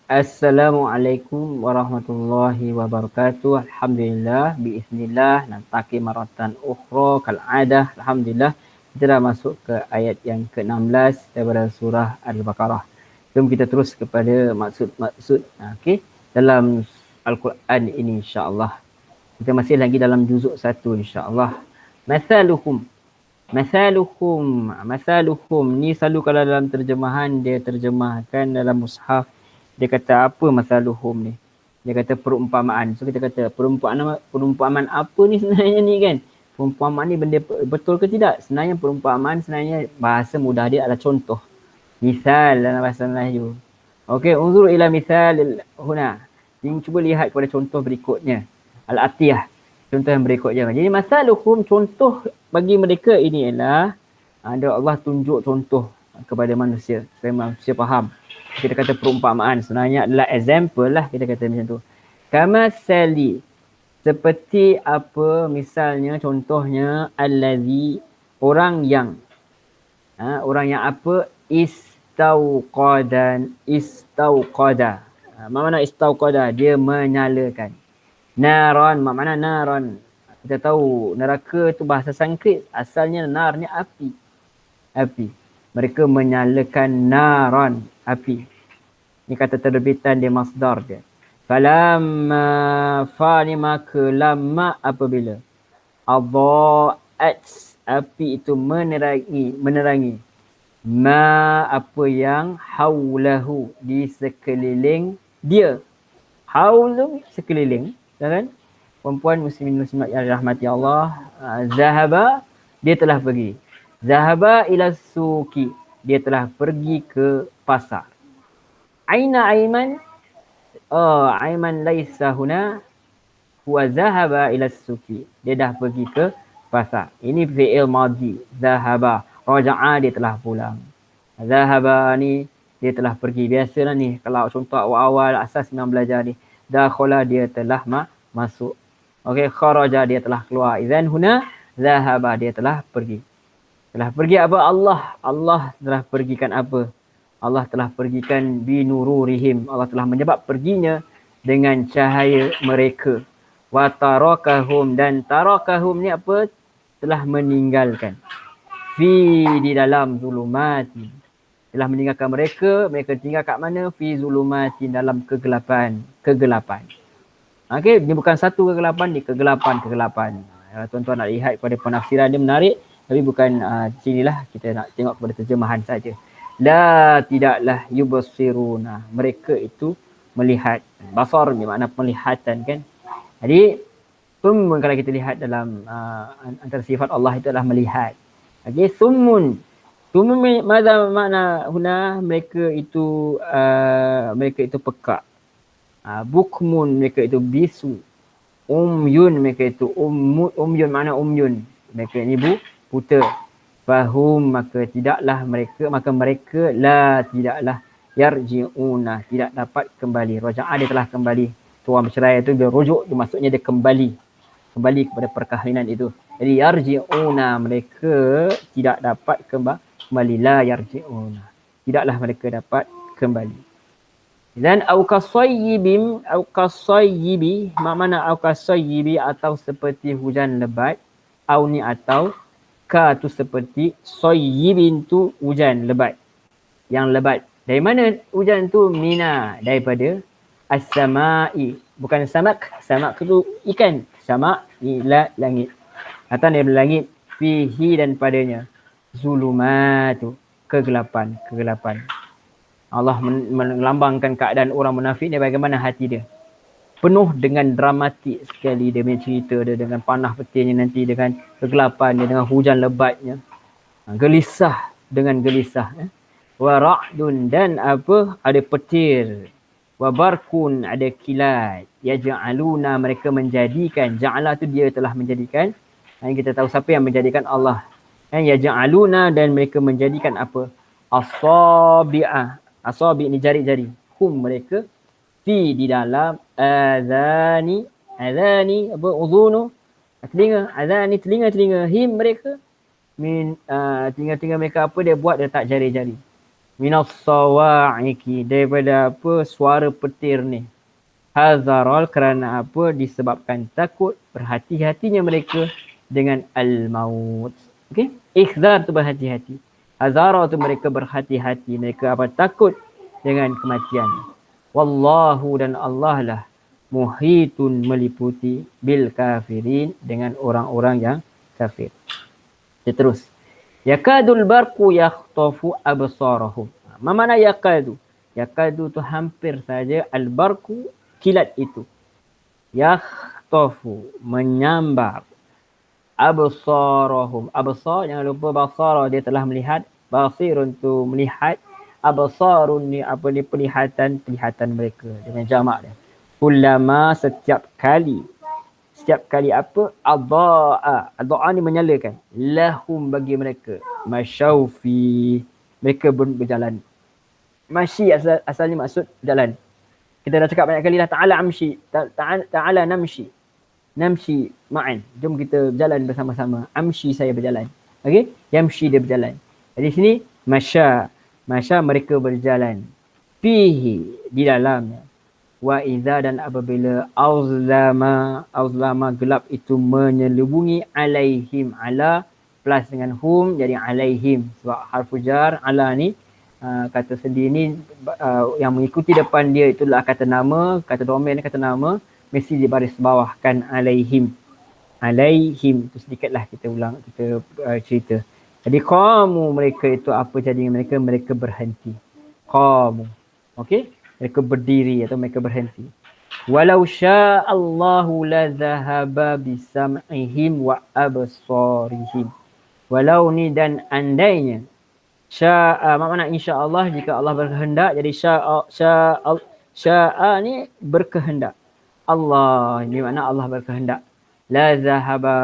Assalamualaikum warahmatullahi wabarakatuh. Alhamdulillah, biiznillah, nantaki maratan ukhra kal'adah. Alhamdulillah, kita dah masuk ke ayat yang ke-16 daripada surah Al-Baqarah. Jom kita terus kepada maksud-maksud dalam Al-Quran ini insya-Allah. Kita masih lagi dalam juzuk 1 insya-Allah. Mathaluhum. Masaluhum ni selalu kalau dalam terjemahan dia terjemahkan dalam mushaf, dia kata apa masaluhum ni? Dia kata perumpamaan. So kita kata perumpamaan apa ni sebenarnya ni kan? Perumpamaan ni benda betul ke tidak? Sebenarnya perumpamaan sebenarnya bahasa mudah dia adalah contoh. Misal dalam bahasa Melayu. Okey, unzur ila misal huna. Cuba lihat kepada contoh berikutnya. Al-Atiyah. Contoh yang berikutnya. Jadi masaluhum, contoh bagi mereka ini ialah ada Allah tunjuk contoh kepada manusia supaya manusia faham. Kita kata perumpamaan sebenarnya adalah example lah, kita kata macam tu. Kama sali, seperti apa misalnya contohnya allazi, orang yang apa istauqada. Apa makna istauqada? Dia menyalakan. Naran, mana naran? Kita tahu neraka tu bahasa Sanskrit, asalnya nar ni api. Api. Mereka menyalakan naran, api. Ini kata terbitan dia masdar dia. Falamma fani maka lama apabila adha'at, api itu menerangi ma apa yang haulahu, di sekeliling dia. Haulu sekeliling, kan? Perempuan muslimat yang dirahmati Allah, zahaba, dia telah pergi. Zahaba ila suki, dia telah pergi ke pasar. Aina Aiman, Aiman laisa huna, huwa zahaba ila suki, dia dah pergi ke pasar. Ini fi'il madhi, zahaba. Raja'a, dia telah pulang. Zahaba ni dia telah pergi. Biasalah ni kalau contoh awal-awal asas memang belajar ni. Dakhala, dia telah masuk. Okey, kharaja, dia telah keluar. Idzan huna zahaba, dia telah pergi. Telah pergi apa? Allah telah pergikan apa? Allah telah pergikan binururihim. Allah telah menyebab perginya dengan cahaya mereka. Wa tarakahum, dan tarakahum ni apa? Telah meninggalkan. Di dalam zulumati. Telah meninggalkan mereka tinggal kat mana? Fi zulumati, dalam kegelapan. Okey, ini bukan satu kegelapan, ni kegelapan. Kalau tuan-tuan nak lihat kepada penafsiran dia menarik, tapi bukan sinilah kita nak tengok kepada terjemahan saja. La, tidaklah yubsiruna, mereka itu melihat. Basar bermakna penglihatan kan. Jadi kalau kita lihat dalam antara sifat Allah itu adalah melihat. Okey, summun mada makna huna, mereka itu pekak. Bukmun, mereka itu bisu. Umyun, mereka itu umyun makna umyun, mereka ini buta. Fahum, maka mereka tidaklah yarji'una, tidak dapat kembali. Raja'a, dia telah kembali. Tuan bercerai itu dia rujuk, dia maksudnya dia kembali kepada perkahwinan itu. Jadi yarji'una, mereka tidak dapat kembali. La yarji'una, tidaklah mereka dapat kembali. Dan aukasayyibi, makna aukasayyibi, atau seperti hujan lebat. Au ni atau ka tu seperti, sayyibin tu hujan lebat, yang lebat. Dari mana hujan tu? Mina, daripada as-sama'i, bukan samak tu ikan. Samak ni langit, datang dari langit. Fihi, dan padanya zulumatu, kegelapan. Allah melambangkan keadaan orang munafik ni, bagaimana hati dia penuh dengan dramatik sekali dia punya cerita dia, dengan panah petirnya nanti, dengan kegelapannya, dengan hujan lebatnya, gelisah. Wa ra'dun, dan apa? Ada petir. Wa barkun, ada kilat. Yaj'aluna, mereka menjadikan. Ja'ala tu dia telah menjadikan. Dan kita tahu siapa yang menjadikan? Allah. Yaj'aluna, dan mereka menjadikan apa? Asabi'ah. Asabi' ni jari-jari. Hum, mereka. Fi, di dalam. Adhani apa? Udhunu, telinga. Adhani, telinga. Him, mereka. Telinga mereka apa? Dia buat, dia letak jari-jari. minas sawa'iqi, daripada apa suara petir ni. Hazarol, kerana apa? Disebabkan takut, berhati-hatinya mereka dengan al-maut. Okey? Ikhzar tu berhati-hati. Hazara tu mereka berhati-hati, mereka apa? Takut dengan kematian. Wallahu, dan Allah lah muhitun, meliputi bil kafirin, dengan orang-orang yang kafir. Kita terus. Yakadul barku yakhtafu absarahum. Apa makna yakadu? Yakadu tu hampir saja, al-barku kilat itu. Yakhtafu, menyambar, absarahum. Absar, jangan lupa basara dia telah melihat, basirun tu melihat, absarun ni apa ni, penglihatan mereka dengan jamak dia. Kullama, setiap kali apa, adha'a ni menyalakan, lahum, bagi mereka, masyaufi, mereka berjalan. Masyi asalnya maksud jalan. Kita dah cakap banyak kali dah, ta'ala amshi, ta'ala namshi, namshi ma'an, jom kita berjalan bersama-sama. Amshi, saya berjalan. Okey, yamshi, dia berjalan. Jadi sini masya mereka berjalan, fihi, di dalamnya, wa idza, dan apabila, auzlama gelap itu menyelubungi, alaihim, ala plus dengan hum jadi alaihim, sebab harfu jar ala ni kata sendiri ni yang mengikuti depan dia itulah kata nama, kata domain kata nama, mesti dibaris bawahkan alaihim. Alaihim tu sedikitlah kita ulang, kita cerita. Jadi qamu, mereka itu apa jadi mereka berhenti. Qamu. Okey? Mereka berdiri atau mereka berhenti. Walau sya'allahu la zahaba bisam'ihim wa absarihim. Walau ni dan andainya, sya'a, makna insya-Allah, jika Allah berkehendak, jadi sya'a ni berkehendak. Allah ni makna Allah berkehendak. La zahaba,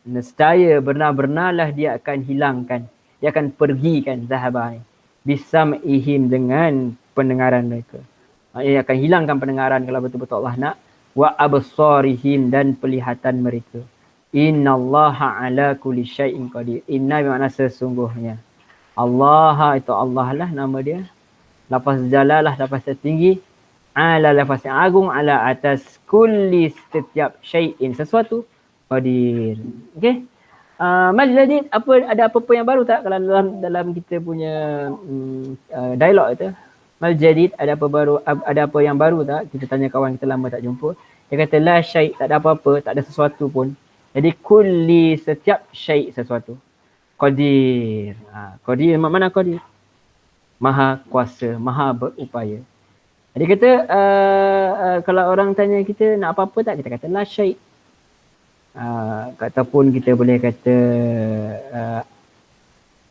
nescaya benar-benarlah dia akan hilangkan, dia akan pergikan zahaba ni, bisam'ihim, dengan pendengaran mereka. Ia akan hilangkan pendengaran kalau betul-betul Allah nak. Wa absarihim, dan pelihatan mereka. Innallaha ala kulli syai'in qadir. Inna bermakna sesungguhnya. Allah itu Allah lah nama dia. Lafaz jalalah, lafaz tertinggi. Ala, lafaz yang agung. Ala, atas kulli, setiap syai'in, sesuatu. Qadir. Okey. Majlis ada apa-apa yang baru tak kalau dalam kita punya dialog itu? Maljadid, ada apa yang baru tak? Kita tanya kawan kita lama tak jumpa. Dia kata la syai', tak ada apa-apa, tak ada sesuatu pun. Jadi kulli, setiap syai', sesuatu. Qadir. Qadir, mana qadir? Maha kuasa, maha berupaya. Jadi kata kalau orang tanya kita nak apa-apa tak, kita kata la syai'. Ataupun kita boleh kata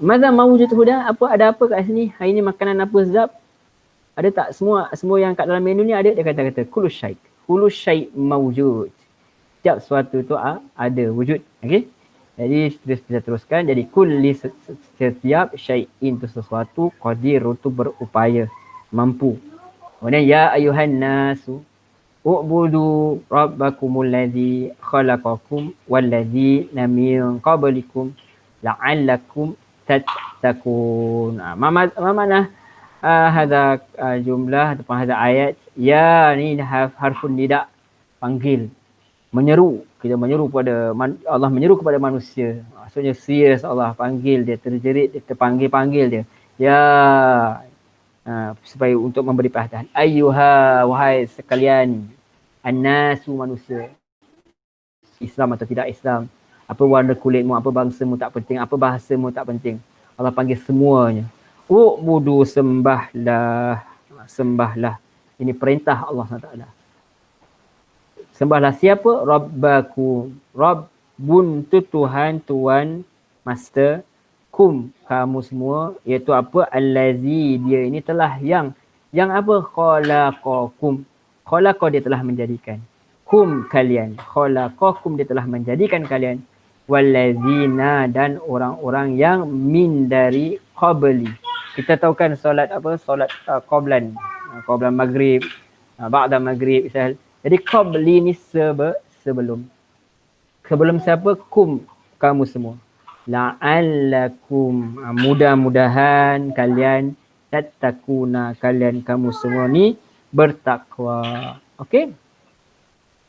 madza mawjud huda, ada apa kat sini? Hari ni makanan apa sedap? Ada tak semua yang kat dalam menu ni ada? Dia kata kullu syai' mawjud. Setiap sesuatu tu ada wujud. Okey. Jadi kita teruskan, jadi kulli, setiap syai'in tu sesuatu, qadir tu berupaya, mampu. Kemudian ya ayuhan nasu u'budu rabbakumul ladzi khalaqakum walladzina min qablikum la'allakum tattaqun. Mana hadza jumlah ataupun hadza ayat, ya ni harfun nida, panggil, menyeru. Kita menyeru kepada Allah, menyeru kepada manusia. Maksudnya serius, Allah panggil dia, terjerit dia, terpanggil dia. Ya, supaya untuk memberi perhatian. Ayyuha, wahai sekalian, annasu, manusia. Islam atau tidak Islam, apa warna kulitmu, apa bangsamu tak penting, apa bahasamu tak penting. Allah panggil semuanya. U'budu, sembahlah. Ini perintah Allah SWT. Sembahlah siapa? Rabbakum. Rabbun tu Tuhan, tuan, master. Kum, kamu semua. Iaitu apa? Allazi, dia ini telah yang apa? Khalaqakum. Khalaqa, dia telah menjadikan. Kum, kalian. Khalaqakum, dia telah menjadikan kalian. Wallazina, dan orang-orang yang min, dari qabli. Kita tahu kan solat apa? Solat qablan maghrib, ba'da maghrib misal. Jadi qabli ni sebelum. Sebelum siapa? Kum, kamu semua. La'allakum, mudah-mudahan kalian tattaquna, kalian kamu semua ni bertakwa. Okey.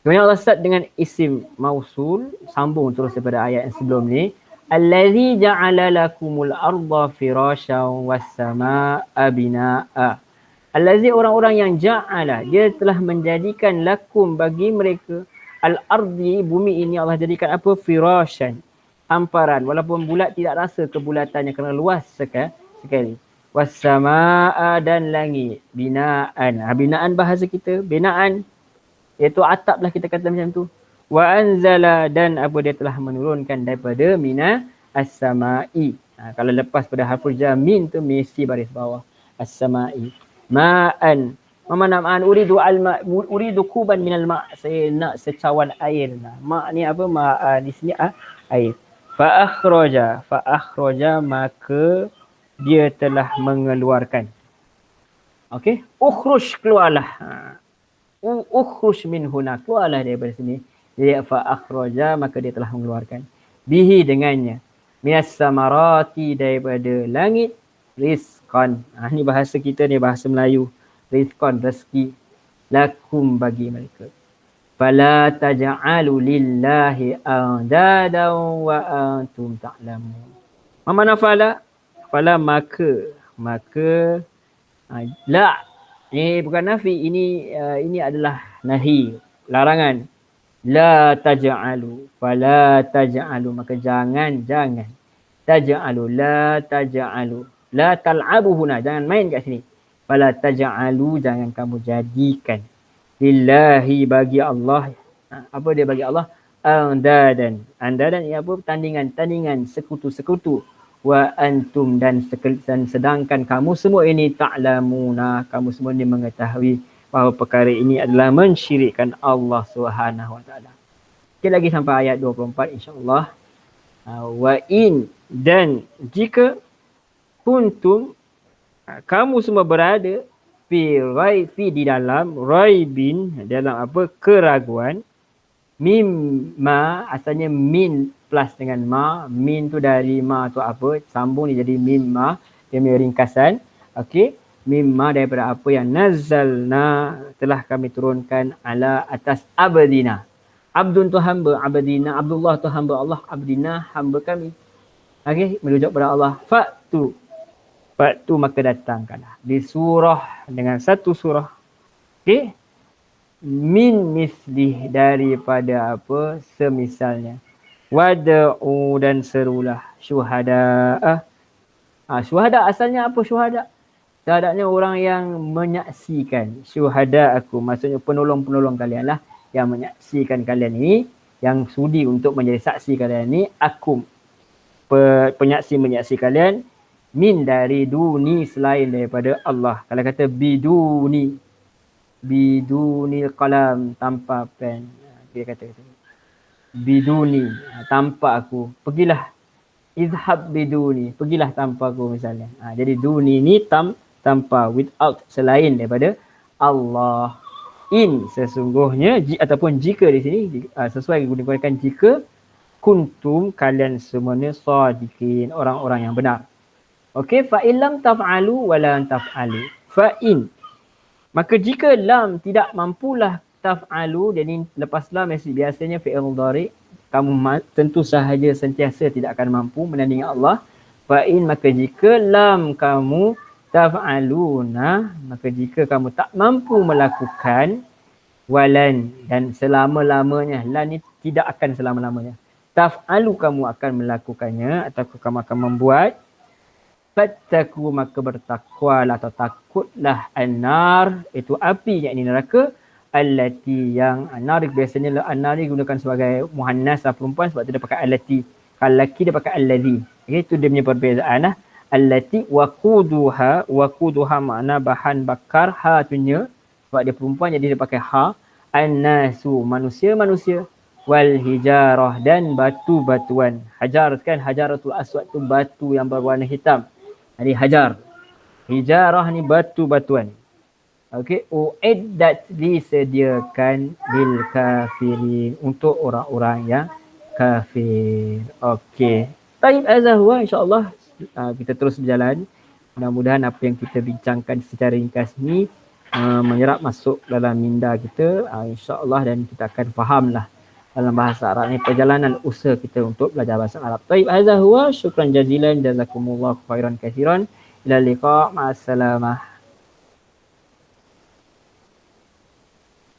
Kemudian Allah start dengan isim mausul, sambung terus daripada ayat yang sebelum ni. Allazi ja'ala lakumul arda firasyan was samaa'a binaa'a. Allazi, orang-orang yang ja'ala, dia telah menjadikan lakum bagi mereka al-ardi, bumi ini Allah jadikan apa? Firasyan, hamparan. Walaupun bulat tidak rasa kebulatannya kerana luas sekali. Was-samaa'a, dan langit. Binaan. Binaan bahasa kita, binaan iaitu atap lah kita kata macam tu. Wa anzala, dan apa dia telah menurunkan daripada mina as-sama'i. Kalau lepas pada harful jar min tu mesti baris bawah. As-sama'i. Ma'an. Mana ma'an? Uridu al-ma', uridu kuban minal ma'. Saya nak secawan air. Ma' ni apa? Ma'an. Di sini air. Fa'akhraja, maka dia telah mengeluarkan. Okey. Ukhruj, keluarlah. Ukhruj min huna, keluarlah daripada sini. Jadi fa'akhraja, maka dia telah mengeluarkan. Bihi, dengannya. Minas samarati, daripada langit. Rizqan. Ni bahasa kita ni, bahasa Melayu. Rizqan, rezeki. Lakum, bagi mereka. Fala taj'alu lillahi andadan wa antum ta'lamun. Mana fala? Fala, maka la. Ini bukan nafi, ini adalah nahi, larangan. La taj'alu, fala taj'alu, maka jangan. Taj'alu, la taj'alu. La tal'abu huna, jangan main kat sini. Fala taj'alu, jangan kamu jadikan. Lillahi, bagi Allah. Apa dia bagi Allah? Andadan. Andadan ini apa? Tandingan, sekutu. Wa antum, dan sedangkan kamu semua ini ta'lamuna, kamu semua ini mengetahui bahawa perkara ini adalah mensyirikkan Allah Subhanahu wa taala. Kita lagi sampai ayat 24 insya-Allah. Wa in, dan jika kuntum, kamu semua berada fi di dalam raibin, dalam apa? Keraguan. Mimma, asalnya min plus dengan ma. Min tu dari ma tu apa? Sambung ni jadi mimma. Dia punya ringkasan. Okey. Mimma, daripada apa yang nazalna, telah kami turunkan ala atas abdina. Abdun tu hamba, abdina. Abdullah tu hamba Allah, abdina, hamba kami. Okey. Merujuk pada Allah. Fa'tu, maka datangkanlah. Di surah, dengan satu surah. Okey. Min mislih, daripada apa? Semisalnya. Wad'u, dan serulah. Syuhada. Syuhada asalnya apa syuhada? Syuhadanya orang yang menyaksikan. Syuhada aku, maksudnya penolong-penolong kalian lah. Yang menyaksikan kalian ini. Yang sudi untuk menjadi saksi kalian ini. Akum. Penyaksi kalian. Min, dari duni, selain daripada Allah. Kalau kata bidunil qalam, tanpa pen. Dia kata biduni, tanpa aku. Pergilah. Izhab biduni, pergilah tanpa aku misalnya. Jadi duni ni tanpa, without, selain daripada Allah. In, sesungguhnya, ataupun jika di sini sesuai digunakan jika, kuntum, kalian semuanya sadiqin, orang-orang yang benar. Okey, fa illam taf'alu wa la taf'alu. Fa in, maka jika lam tidak mampulah taf'alu, jadi lepas lam biasanya fi'il mudhari, kamu tentu sahaja sentiasa tidak akan mampu menandingi Allah. Fa'in, maka jika lam kamu taf'aluna, maka jika kamu tak mampu melakukan, walan, dan selama-lamanya, lan ni tidak akan selama-lamanya. Taf'alu, kamu akan melakukannya, atau kamu akan membuat. Fattaku, maka bertakwalah atau takutlah an-nar, itu api, yakni neraka. Allati, yang an-nar biasanya an-nar digunakan sebagai muhannas perempuan sebab tu dia pakai allati. Kalau lelaki dia pakai allazi. Okay, itu dia punya perbezaan lah. Allati waquduha makna bahan bakar, ha tunya sebab dia perempuan jadi dia pakai ha. An-nasu, manusia. Wal hijarah, dan batu-batuan. Hajar kan, hajaratul aswad tu batu yang berwarna hitam. Jadi hajar. Hijarah ni batu-batuan. Okey, uiddat, disediakan bil kafirin, untuk orang-orang yang kafir. Okey. Taib azza huwa, insya-Allah kita terus berjalan. Mudah-mudahan apa yang kita bincangkan secara ringkas ni menyerap masuk dalam minda kita, insya-Allah, dan kita akan fahamlah dalam bahasa Arab ni perjalanan usaha kita untuk belajar bahasa Arab. Taib hadza huwa, syukran jazilan, jazakumullahu khairan katsiran. Ila liqa, ma'assalamah.